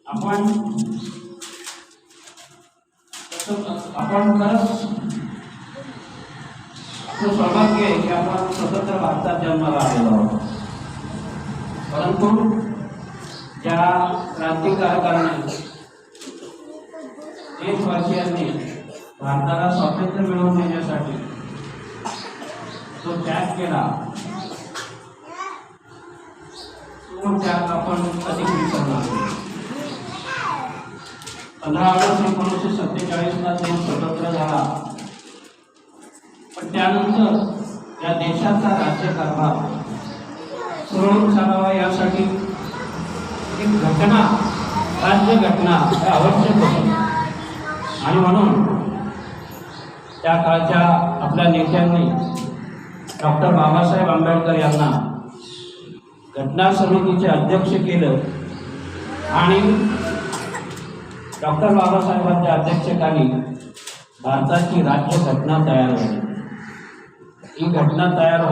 आपण खरंच सौभाग्य आहे की आपण स्वतंत्र भारतात जन्माला आलेलो आहोत। परंतु ज्या क्रांतिकारकांनी देशवासियांनी भारताला स्वातंत्र्य मिळवून देण्यासाठी जो त्याग केला तो त्याग आपण कधी विसरणार नाही। 15 ऑगस्ट 1947 ला देश स्वतंत्र झाला, पण त्यानंतर या देशाचा राज्यकारभार सुरळीत चालावा यासाठी एक घटना, राज्य घटना आवश्यक होती आणि म्हणून त्या काळच्या आपल्या नेत्यांनी डॉक्टर बाबासाहेब आंबेडकर यांना घटना समितीचे अध्यक्ष केलं आणि डॉक्टर बाबासाहेबांच्या अध्यक्षतेखाली भारताची राज्यघटना तयार झाली। ही घटना तयार